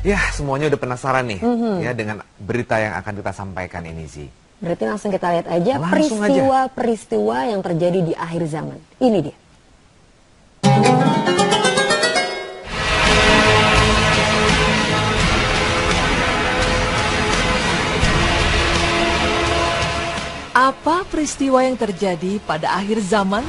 Ya, semuanya udah penasaran nih ya dengan berita yang akan kita sampaikan ini sih. Berarti langsung kita lihat aja Langsung peristiwa-peristiwa yang terjadi di akhir zaman. Ini dia. Apa peristiwa yang terjadi pada akhir zaman?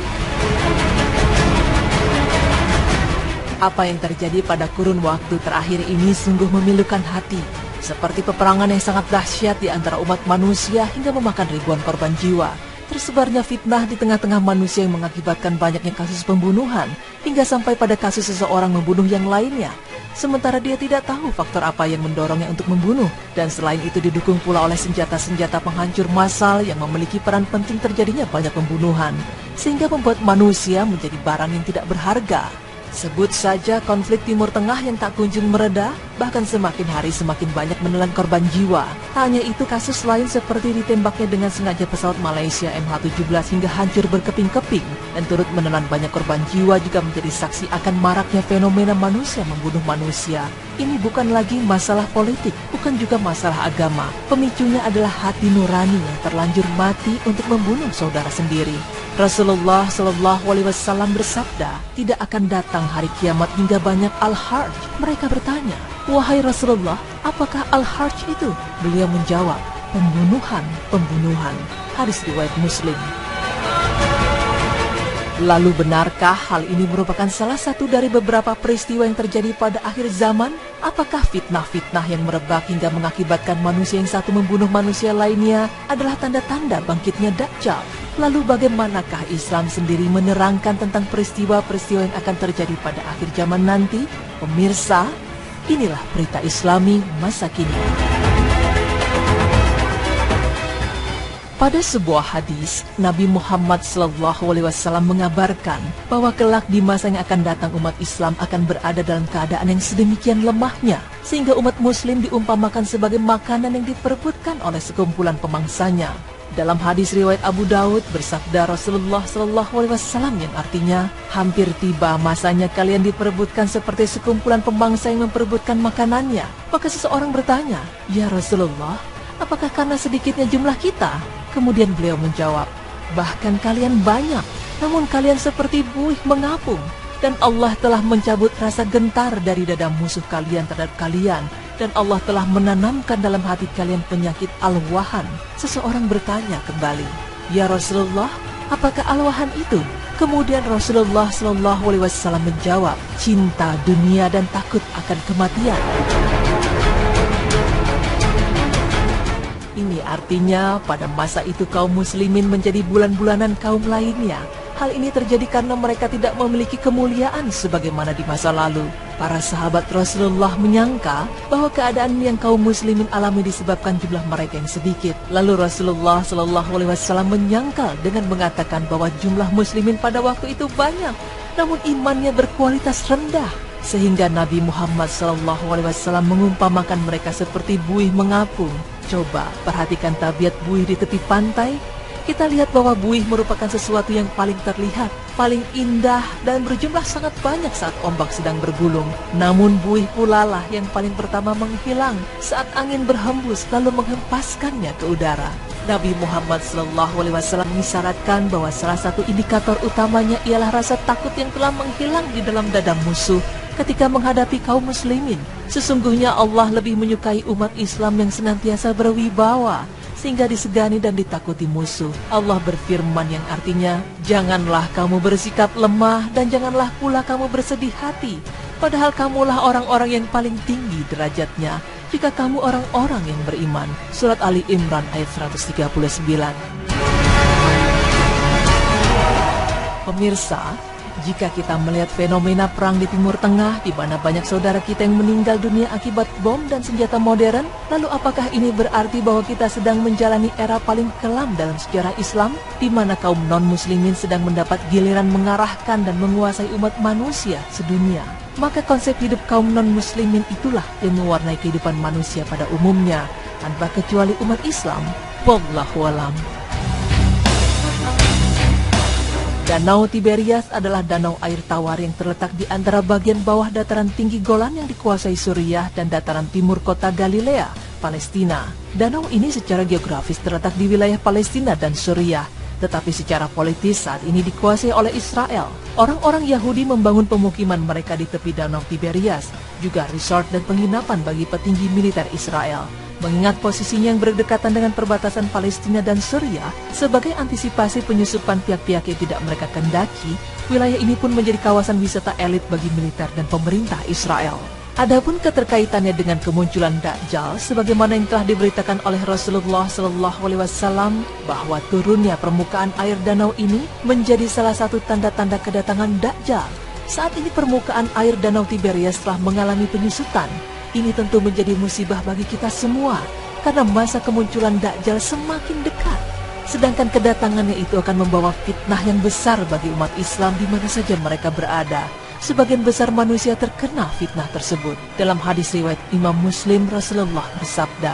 Apa yang terjadi pada kurun waktu terakhir ini sungguh memilukan hati. Seperti peperangan yang sangat dahsyat di antara umat manusia hingga memakan ribuan korban jiwa. Tersebarnya fitnah di tengah-tengah manusia yang mengakibatkan banyaknya kasus pembunuhan, hingga sampai pada kasus seseorang membunuh yang lainnya. Sementara dia tidak tahu faktor apa yang mendorongnya untuk membunuh. Dan selain itu didukung pula oleh senjata-senjata penghancur massal yang memiliki peran penting terjadinya banyak pembunuhan. Sehingga membuat manusia menjadi barang yang tidak berharga. Sebut saja konflik Timur Tengah yang tak kunjung mereda, bahkan semakin hari semakin banyak menelan korban jiwa. Tak hanya itu, kasus lain seperti ditembaknya dengan sengaja pesawat Malaysia MH17 hingga hancur berkeping-keping dan turut menelan banyak korban jiwa juga menjadi saksi akan maraknya fenomena manusia membunuh manusia. Ini bukan lagi masalah politik, bukan juga masalah agama. Pemicunya adalah hati nurani yang terlanjur mati untuk membunuh saudara sendiri. Rasulullah Shallallahu Alaihi Wasallam bersabda, tidak akan datang hari kiamat hingga banyak al-harj. Mereka bertanya, wahai Rasulullah, apakah al-harj itu? Beliau menjawab, pembunuhan. Hadis riwayat Muslim. Lalu benarkah hal ini merupakan salah satu dari beberapa peristiwa yang terjadi pada akhir zaman? Apakah fitnah-fitnah yang merebak hingga mengakibatkan manusia yang satu membunuh manusia lainnya adalah tanda-tanda bangkitnya Dajjal? Lalu bagaimanakah Islam sendiri menerangkan tentang peristiwa-peristiwa yang akan terjadi pada akhir zaman nanti? Pemirsa, inilah berita Islami masa kini. Pada sebuah hadis, Nabi Muhammad SAW mengabarkan bahwa kelak di masa yang akan datang umat Islam akan berada dalam keadaan yang sedemikian lemahnya, sehingga umat muslim diumpamakan sebagai makanan yang diperebutkan oleh sekumpulan pemangsanya. Dalam hadis riwayat Abu Daud bersabda Rasulullah SAW yang artinya, hampir tiba masanya kalian diperebutkan seperti sekumpulan pemangsa yang memperebutkan makanannya. Maka seseorang bertanya, ya Rasulullah, apakah karena sedikitnya jumlah kita? Kemudian beliau menjawab, bahkan kalian banyak, namun kalian seperti buih mengapung. Dan Allah telah mencabut rasa gentar dari dada musuh kalian terhadap kalian. Dan Allah telah menanamkan dalam hati kalian penyakit al-wahan. Seseorang bertanya kembali, ya Rasulullah, apakah al-wahan itu? Kemudian Rasulullah SAW menjawab, cinta dunia dan takut akan kematian. Ini artinya pada masa itu kaum muslimin menjadi bulan-bulanan kaum lainnya. Hal ini terjadi karena mereka tidak memiliki kemuliaan sebagaimana di masa lalu. Para sahabat Rasulullah menyangka bahwa keadaan yang kaum muslimin alami disebabkan jumlah mereka yang sedikit. Lalu Rasulullah SAW menyangkal dengan mengatakan bahwa jumlah muslimin pada waktu itu banyak, namun imannya berkualitas rendah. Sehingga Nabi Muhammad SAW mengumpamakan mereka seperti buih mengapung. Coba perhatikan tabiat buih di tepi pantai. Kita lihat bahwa buih merupakan sesuatu yang paling terlihat, paling indah, dan berjumlah sangat banyak saat ombak sedang bergulung. Namun buih pula lah yang paling pertama menghilang saat angin berhembus lalu menghempaskannya ke udara. Nabi Muhammad SAW mengisyaratkan bahwa salah satu indikator utamanya ialah rasa takut yang telah menghilang di dalam dada musuh ketika menghadapi kaum muslimin. Sesungguhnya Allah lebih menyukai umat Islam yang senantiasa berwibawa, sehingga disegani dan ditakuti musuh. Allah berfirman yang artinya, janganlah kamu bersikap lemah dan janganlah pula kamu bersedih hati, padahal kamulah orang-orang yang paling tinggi derajatnya jika kamu orang-orang yang beriman. Surat Ali Imran ayat 139. Pemirsa, jika kita melihat fenomena perang di Timur Tengah, di mana banyak saudara kita yang meninggal dunia akibat bom dan senjata modern, lalu apakah ini berarti bahwa kita sedang menjalani era paling kelam dalam sejarah Islam, di mana kaum non-muslimin sedang mendapat giliran mengarahkan dan menguasai umat manusia sedunia? Maka konsep hidup kaum non-muslimin itulah yang mewarnai kehidupan manusia pada umumnya, tanpa kecuali umat Islam. Wallahu a'lam. Danau Tiberias adalah danau air tawar yang terletak di antara bagian bawah dataran tinggi Golan yang dikuasai Suriah dan dataran timur kota Galilea, Palestina. Danau ini secara geografis terletak di wilayah Palestina dan Suriah, tetapi secara politis saat ini dikuasai oleh Israel. Orang-orang Yahudi membangun pemukiman mereka di tepi Danau Tiberias, juga resort dan penginapan bagi petinggi militer Israel. Mengingat posisinya yang berdekatan dengan perbatasan Palestina dan Suriah, sebagai antisipasi penyusupan pihak-pihak yang tidak mereka kendaki, wilayah ini pun menjadi kawasan wisata elit bagi militer dan pemerintah Israel. Adapun keterkaitannya dengan kemunculan Dajjal, sebagaimana yang telah diberitakan oleh Rasulullah SAW bahwa turunnya permukaan air danau ini menjadi salah satu tanda-tanda kedatangan Dajjal. Saat ini permukaan air Danau Tiberias telah mengalami penyusutan. Ini tentu menjadi musibah bagi kita semua, karena masa kemunculan Dajjal semakin dekat. Sedangkan kedatangannya itu akan membawa fitnah yang besar bagi umat Islam di mana saja mereka berada. Sebagian besar manusia terkena fitnah tersebut. Dalam hadis riwayat Imam Muslim, Rasulullah bersabda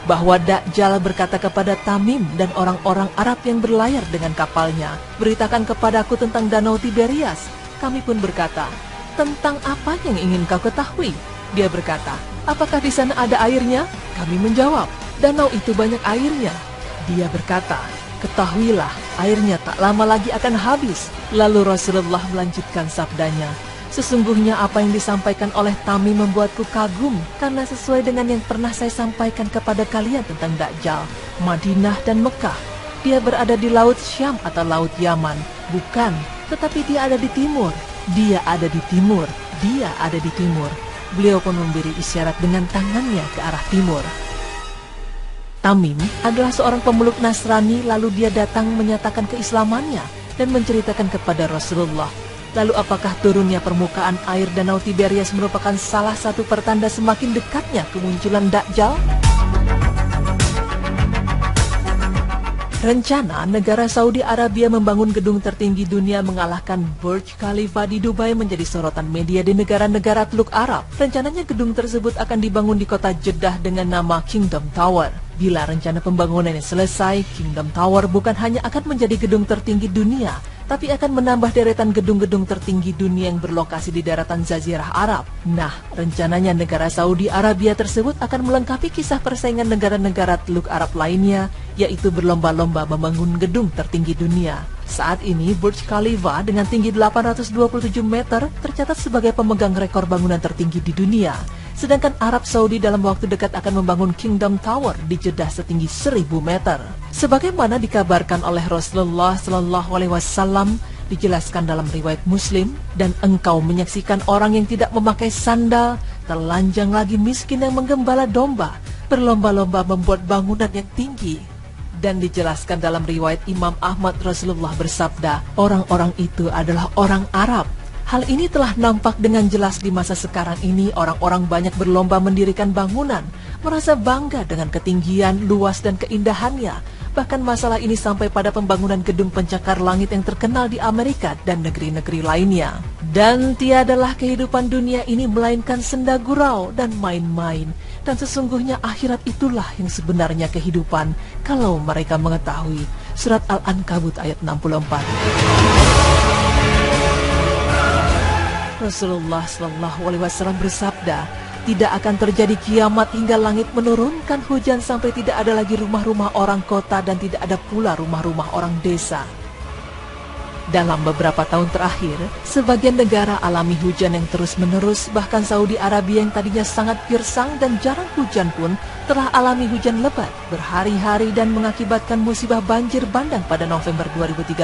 bahwa Dajjal berkata kepada Tamim dan orang-orang Arab yang berlayar dengan kapalnya, "Beritakan kepadaku tentang Danau Tiberias." Kami pun berkata, "Tentang apa yang ingin kau ketahui?" Dia berkata, "Apakah di sana ada airnya?" Kami menjawab, "Danau itu banyak airnya." Dia berkata, "Ketahuilah, airnya tak lama lagi akan habis." Lalu Rasulullah melanjutkan sabdanya, "Sesungguhnya apa yang disampaikan oleh Tamim membuatku kagum, karena sesuai dengan yang pernah saya sampaikan kepada kalian tentang Dajjal, Madinah dan Mekah. Dia berada di Laut Syam atau Laut Yaman. Bukan, tetapi dia ada di timur. Dia ada di timur. Dia ada di timur." Beliau pun memberi isyarat dengan tangannya ke arah timur. Tamim adalah seorang pemeluk Nasrani, lalu dia datang menyatakan keislamannya dan menceritakan kepada Rasulullah. Lalu apakah turunnya permukaan air Danau Tiberias merupakan salah satu pertanda semakin dekatnya kemunculan Dajjal? Rencana negara Saudi Arabia membangun gedung tertinggi dunia mengalahkan Burj Khalifa di Dubai menjadi sorotan media di negara-negara Teluk Arab. Rencananya gedung tersebut akan dibangun di kota Jeddah dengan nama Kingdom Tower. Bila rencana pembangunannya selesai, Kingdom Tower bukan hanya akan menjadi gedung tertinggi dunia, tapi akan menambah deretan gedung-gedung tertinggi dunia yang berlokasi di daratan Jazirah Arab. Nah, rencananya negara Saudi Arabia tersebut akan melengkapi kisah persaingan negara-negara Teluk Arab lainnya, yaitu berlomba-lomba membangun gedung tertinggi dunia. Saat ini, Burj Khalifa dengan tinggi 827 meter tercatat sebagai pemegang rekor bangunan tertinggi di dunia. Sedangkan Arab Saudi dalam waktu dekat akan membangun Kingdom Tower di Jeddah setinggi 1000 meter. Sebagaimana dikabarkan oleh Rasulullah SAW, dijelaskan dalam riwayat Muslim, dan engkau menyaksikan orang yang tidak memakai sandal, telanjang lagi miskin yang menggembala domba, berlomba-lomba membuat bangunan yang tinggi. Dan dijelaskan dalam riwayat Imam Ahmad, Rasulullah bersabda, orang-orang itu adalah orang Arab. Hal ini telah nampak dengan jelas di masa sekarang ini. Orang-orang banyak berlomba mendirikan bangunan, merasa bangga dengan ketinggian, luas, dan keindahannya. Bahkan masalah ini sampai pada pembangunan gedung pencakar langit yang terkenal di Amerika dan negeri-negeri lainnya. Dan tiadalah kehidupan dunia ini melainkan senda gurau dan main-main. Dan sesungguhnya akhirat itulah yang sebenarnya kehidupan, kalau mereka mengetahui. Surat Al-Ankabut ayat 64. Rasulullah SAW bersabda, tidak akan terjadi kiamat hingga langit menurunkan hujan sampai tidak ada lagi rumah-rumah orang kota dan tidak ada pula rumah-rumah orang desa. Dalam beberapa tahun terakhir, sebagian negara alami hujan yang terus-menerus, bahkan Saudi Arabia yang tadinya sangat gersang dan jarang hujan pun telah alami hujan lebat berhari-hari dan mengakibatkan musibah banjir bandang pada November 2013.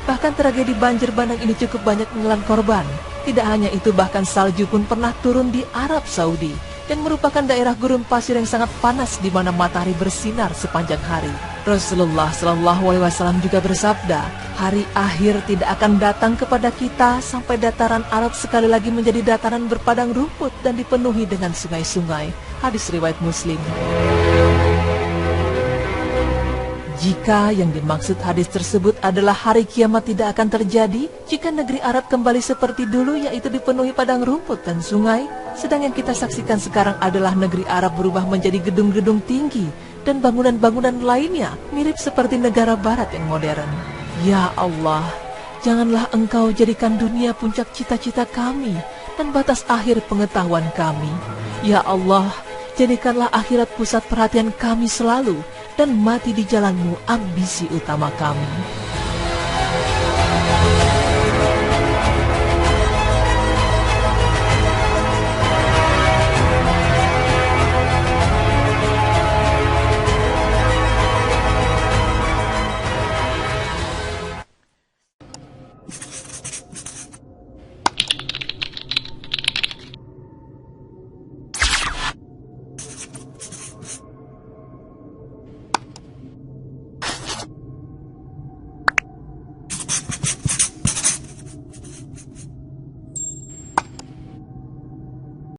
Bahkan tragedi banjir bandang ini cukup banyak menelan korban. Tidak hanya itu, bahkan salju pun pernah turun di Arab Saudi, yang merupakan daerah gurun pasir yang sangat panas di mana matahari bersinar sepanjang hari. Rasulullah SAW juga bersabda, hari akhir tidak akan datang kepada kita sampai dataran Arab sekali lagi menjadi dataran berpadang rumput dan dipenuhi dengan sungai-sungai. Hadis riwayat Muslim. Jika yang dimaksud hadis tersebut adalah hari kiamat tidak akan terjadi jika negeri Arab kembali seperti dulu, yaitu dipenuhi padang rumput dan sungai, sedang yang kita saksikan sekarang adalah negeri Arab berubah menjadi gedung-gedung tinggi dan bangunan-bangunan lainnya mirip seperti negara barat yang modern. Ya Allah, Janganlah Engkau jadikan dunia puncak cita-cita kami dan batas akhir pengetahuan kami. Ya Allah, jadikanlah akhirat pusat perhatian kami selalu, dan mati di jalan-Mu ambisi utama kami.